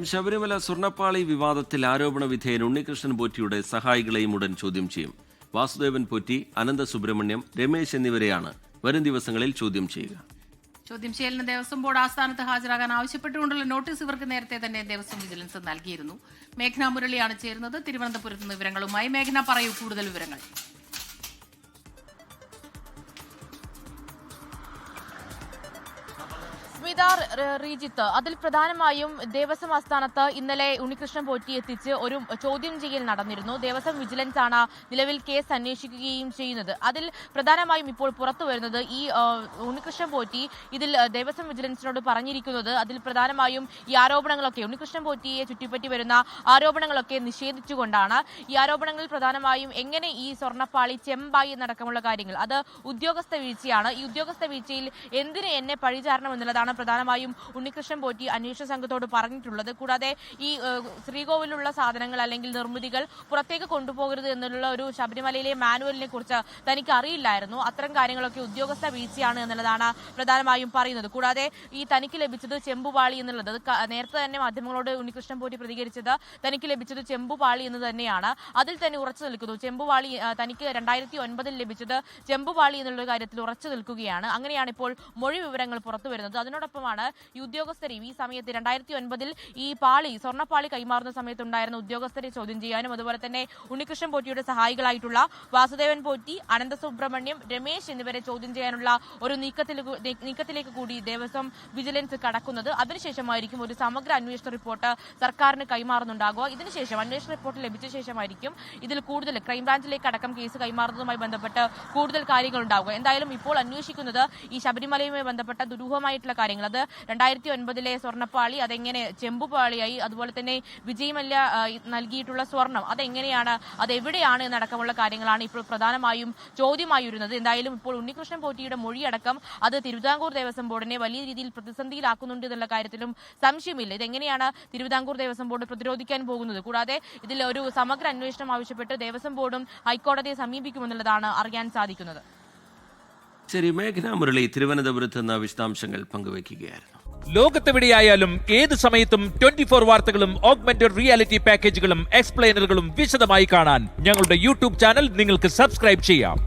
ശബരിമല സ്വർണ്ണപ്പാളി വിവാദത്തിൽ ആരോപണ വിധേയൻ ഉണ്ണികൃഷ്ണൻ പോറ്റിയുടെ സഹായികളെയും ഉടൻ ചോദ്യം ചെയ്യും. വാസുദേവൻ പോറ്റി, അനന്ത സുബ്രഹ്മണ്യം, രമേശ് എന്നിവരെയാണ് വരും ദിവസങ്ങളിൽ ചോദ്യം ചെയ്യുക. ചോദ്യം ചെയ്യലിന് ദേവസ്വം ബോർഡ് ആസ്ഥാനത്ത് ഹാജരാകാൻ ആവശ്യപ്പെട്ടുകൊണ്ടുള്ള നോട്ടീസ് ഇവർക്ക് നേരത്തെ തന്നെ ദേവസ്വം വിജിലൻസ് നൽകിയിരുന്നു. മേഘ്ന മുരളിയാണ് ചേരുന്നത് തിരുവനന്തപുരത്ത് നിന്ന് വിവരങ്ങളുമായി. മേഘ്ന, പറയൂ കൂടുതൽ വിവരങ്ങൾ. റീജിത്ത്, അതിൽ പ്രധാനമായും ദേവസ്വം ആസ്ഥാനത്ത് ഇന്നലെ ഉണ്ണികൃഷ്ണൻ പോറ്റി എത്തിച്ച് ഒരു ചോദ്യം ചെയ്യൽ നടന്നിരുന്നു. ദേവസ്വം വിജിലൻസ് ആണ് നിലവിൽ കേസ് അന്വേഷിക്കുകയും ചെയ്യുന്നത്. അതിൽ പ്രധാനമായും ഇപ്പോൾ പുറത്തു വരുന്നത് ഈ ഉണ്ണികൃഷ്ണൻ പോറ്റി ഇതിൽ ദേവസ്വം വിജിലൻസിനോട് പറഞ്ഞിരിക്കുന്നത് അതിൽ പ്രധാനമായും ഈ ആരോപണങ്ങളൊക്കെ ഉണ്ണികൃഷ്ണൻ പോറ്റിയെ ചുറ്റിപ്പറ്റി വരുന്ന ആരോപണങ്ങളൊക്കെ നിഷേധിച്ചുകൊണ്ടാണ്. ഈ ആരോപണങ്ങളിൽ പ്രധാനമായും എങ്ങനെ ഈ സ്വർണ്ണപ്പാളി ചെമ്പായി എന്നടക്കമുള്ള കാര്യങ്ങൾ അത് ഉദ്യോഗസ്ഥ വീഴ്ചയാണ്. ഈ ഉദ്യോഗസ്ഥ വീഴ്ചയിൽ എന്തിന് എന്നെ പഴിചാരണം എന്നുള്ളതാണ് പ്രധാനമായും ഉണ്ണികൃഷ്ണൻ പോറ്റി അന്വേഷണ സംഘത്തോട് പറഞ്ഞിട്ടുള്ളത്. കൂടാതെ ഈ ശ്രീകോവിലുള്ള സാധനങ്ങൾ അല്ലെങ്കിൽ നിർമ്മിതികൾ പുറത്തേക്ക് കൊണ്ടുപോകരുത് എന്നുള്ള ഒരു ശബരിമലയിലെ മാനുവലിനെ കുറിച്ച് തനിക്ക് അറിയില്ലായിരുന്നു. അത്തരം കാര്യങ്ങളൊക്കെ ഉദ്യോഗസ്ഥ വീഴ്ചയാണ് എന്നുള്ളതാണ് പ്രധാനമായും പറയുന്നത്. കൂടാതെ ഈ തനിക്ക് ലഭിച്ചത് ചെമ്പുപാളി എന്നുള്ളത് നേരത്തെ തന്നെ മാധ്യമങ്ങളോട് ഉണ്ണികൃഷ്ണൻ പോറ്റി പ്രതികരിച്ചത് തനിക്ക് ലഭിച്ചത് ചെമ്പുപാളി എന്ന് തന്നെയാണ്. അതിൽ തന്നെ ഉറച്ചു നിൽക്കുന്നു. ചെമ്പുപാളി തനിക്ക് 2009 ലഭിച്ചത് ചെമ്പുപാളി എന്നുള്ള കാര്യത്തിൽ ഉറച്ചു നിൽക്കുകയാണ്. അങ്ങനെയാണ് ഇപ്പോൾ മൊഴി വിവരങ്ങൾ പുറത്തു വരുന്നത്. അതിനോടൊപ്പമാണ് ഈ ഉദ്യോഗസ്ഥരെയും ഈ സമയത്ത് 2009 ഈ സ്വർണ്ണപ്പാളി കൈമാറുന്ന സമയത്തുണ്ടായിരുന്ന ഉദ്യോഗസ്ഥരെ ചോദ്യം ചെയ്യാനും അതുപോലെ തന്നെ ഉണ്ണികൃഷ്ണൻ പോറ്റിയുടെ സഹായികളായിട്ടുള്ള വാസുദേവൻ പോറ്റി, അനന്ത സുബ്രഹ്മണ്യം, രമേശ് എന്നിവരെ ചോദ്യം ചെയ്യാനുള്ള ഒരു നീക്കത്തിലേക്ക് കൂടി ദേവസ്വം വിജിലൻസ് കടക്കുന്നത്. അതിനുശേഷമായിരിക്കും ഒരു സമഗ്ര അന്വേഷണ റിപ്പോർട്ട് സർക്കാരിന് കൈമാറുന്നുണ്ടാകുക. ഇതിനുശേഷം അന്വേഷണ റിപ്പോർട്ട് ലഭിച്ച ശേഷമായിരിക്കും ഇതിൽ കൂടുതൽ ക്രൈംബ്രാഞ്ചിലേക്ക് അടക്കം കേസ് കൈമാറുന്നതുമായി ബന്ധപ്പെട്ട് കൂടുതൽ കാര്യങ്ങൾ ഉണ്ടാവുക. എന്തായാലും ഇപ്പോൾ അന്വേഷിക്കുന്നത് ഈ ശബരിമലയുമായി ബന്ധപ്പെട്ട ദുരൂഹമായിട്ടുള്ള കാര്യങ്ങൾ. അത് 2009 സ്വർണ്ണപ്പാളി അതെങ്ങനെ ചെമ്പുപാളിയായി, അതുപോലെ തന്നെ വിജയ് മല്യ നൽകിയിട്ടുള്ള സ്വർണം അതെങ്ങനെയാണ്, അതെവിടെയാണ് എന്നടക്കമുള്ള കാര്യങ്ങളാണ് ഇപ്പോൾ പ്രധാനമായും ചോദ്യമായി വരുന്നത്. എന്തായാലും ഇപ്പോൾ ഉണ്ണികൃഷ്ണൻ പോറ്റിയുടെ മൊഴിയടക്കം അത് തിരുവിതാംകൂർ ദേവസ്വം ബോർഡിനെ വലിയ രീതിയിൽ പ്രതിസന്ധിയിലാക്കുന്നുണ്ട് എന്നുള്ള കാര്യത്തിലും സംശയമില്ല. ഇതെങ്ങനെയാണ് തിരുവിതാംകൂർ ദേവസ്വം ബോർഡ് പ്രതിരോധിക്കാൻ പോകുന്നത്? കൂടാതെ ഇതിൽ ഒരു സമഗ്ര അന്വേഷണം ആവശ്യപ്പെട്ട് ദേവസ്വം ബോർഡും ഹൈക്കോടതിയെ സമീപിക്കുമെന്നുള്ളതാണ് അറിയാൻ സാധിക്കുന്നത്. ശരി, മേഘ്ന മുരളി തിരുവനന്തപുരത്ത് നിന്ന് വിശദാംശങ്ങൾ പങ്കുവയ്ക്കുകയായിരുന്നു. ലോകത്തെവിടെയായാലും ഏത് സമയത്തും 24 വാർത്തകളും ഓഗ്മെന്റഡ് റിയാലിറ്റി പാക്കേജുകളും എക്സ്പ്ലെയിനറുകളും വിശദമായി കാണാൻ ഞങ്ങളുടെ യൂട്യൂബ് ചാനൽ നിങ്ങൾക്ക് സബ്സ്ക്രൈബ് ചെയ്യാം.